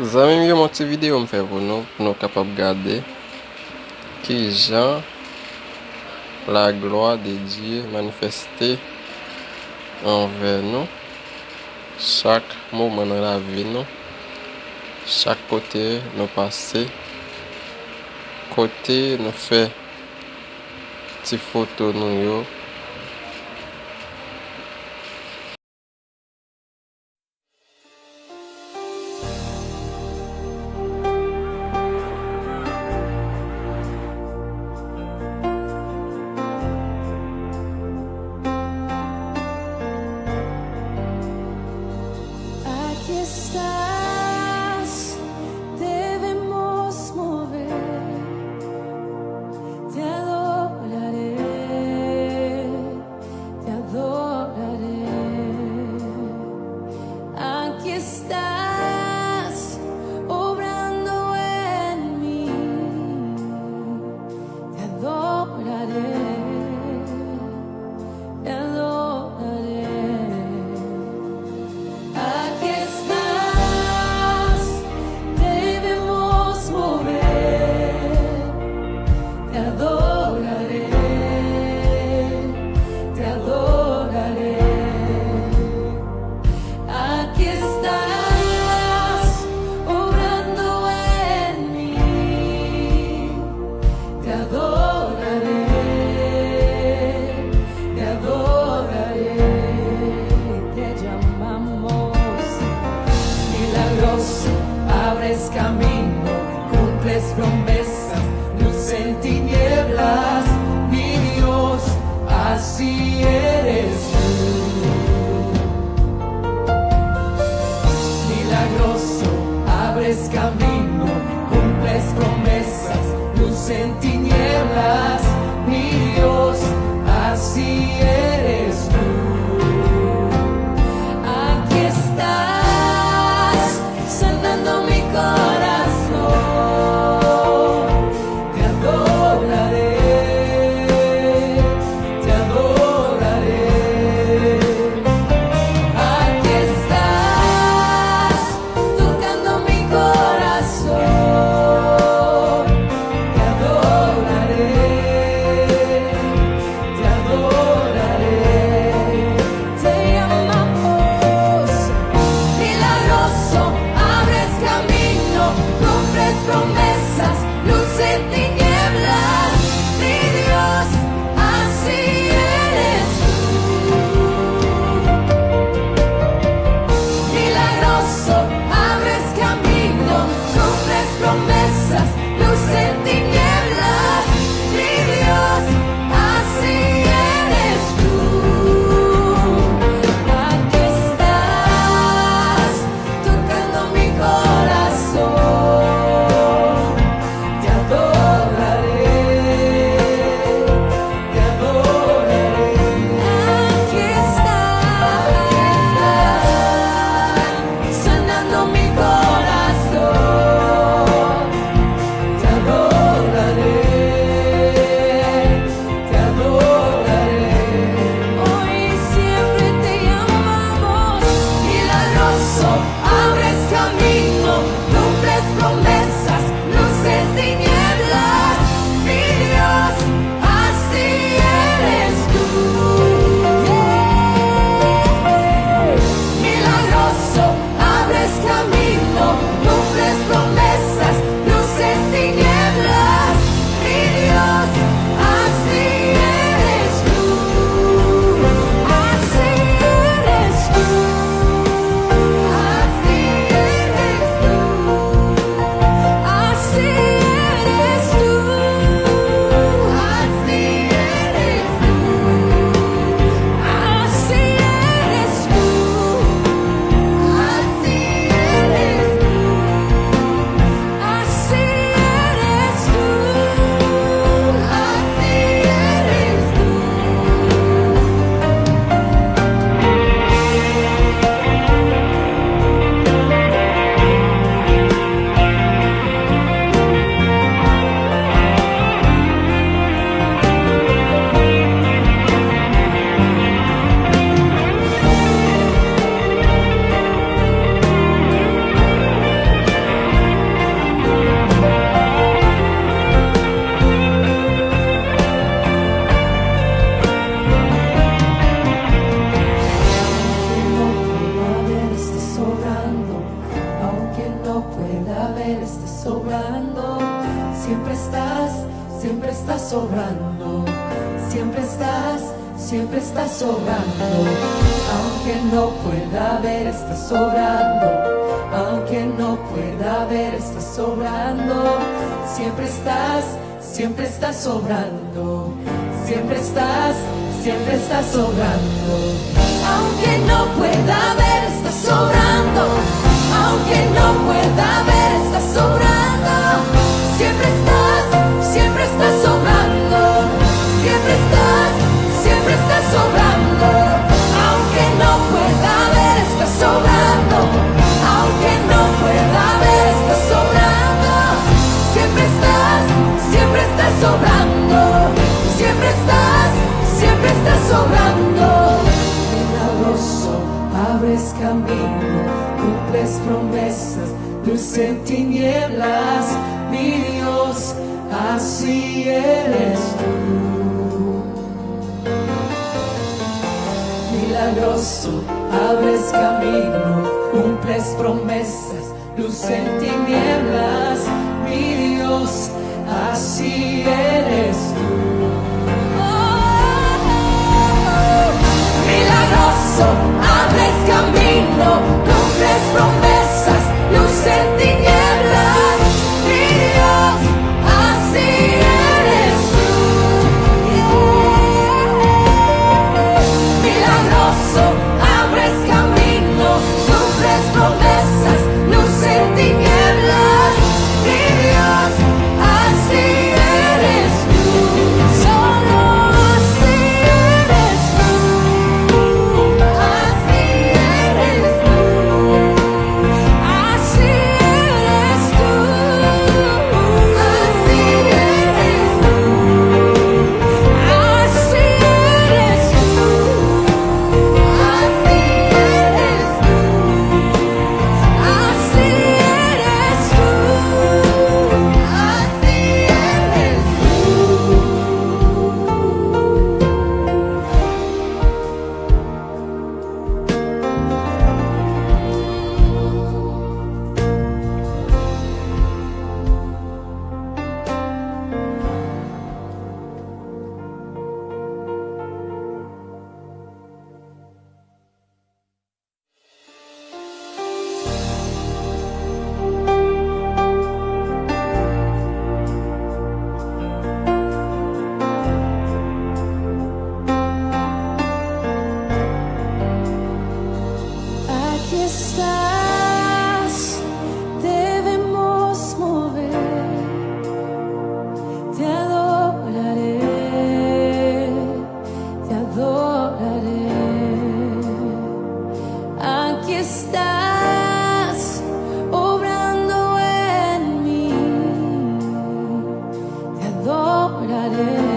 Zami mi yo monti video m fe pou nou kapab gade ki jan la gloa de Diyo manifeste anver nou chak mouman nan la vi nou, chak kote nou pase, kote nou fe ti foto nou yo. Aquí estás, debemos mover, te adoraré, te adoraré. Aquí estás, obrando en mí, te adoraré, te adoraré. Aquí estás, debemos mover, te adoraré, te adoraré. Aquí estás, obrando en mí, te adoraré, te adoraré. Te llamamos milagroso, abres camino, cumples promesas, luz en tinieblas, mi Dios, así eres tú. Milagroso, abres camino, cumples promesas, luz en tinieblas, mi Dios, así eres tú. Aquí estás, sanando mi corazón, te adoraré, te adoraré. Aquí estás, tocando mi corazón, te adoraré, sobrando, siempre estás sobrando, siempre estás sobrando, aunque no pueda ver, estás sobrando, aunque no pueda ver, estás sobrando, siempre estás sobrando, siempre estás sobrando, aunque no pueda ver, estás sobrando, aunque no pueda ver, estás sobrando, siempre estás sobrando, siempre estás sobrando, aunque no pueda ver, estás sobrando, aunque no pueda ver, estás sobrando, siempre estás sobrando, siempre estás sobrando, milagroso, abres camino, cumples promesas, luz en tinieblas, mi Dios, así eres tú. Milagroso, abres camino, cumples promesas, luz en tinieblas, mi Dios, así eres tú. Milagroso, abres camino, cumples promesas, luz en tinieblas, mi Dios, así eres tú. Milagroso, abres camino, cumples promesas, luz en tinieblas, mi Dios, así eres tú. Solo así eres tú. Así eres tú. Así eres tú. Así eres tú. Así eres tú. Así eres tú. Así eres Aquí estás, debemos mover, te adoraré, te adoraré. Aquí estás, obrando en mí, te adoraré.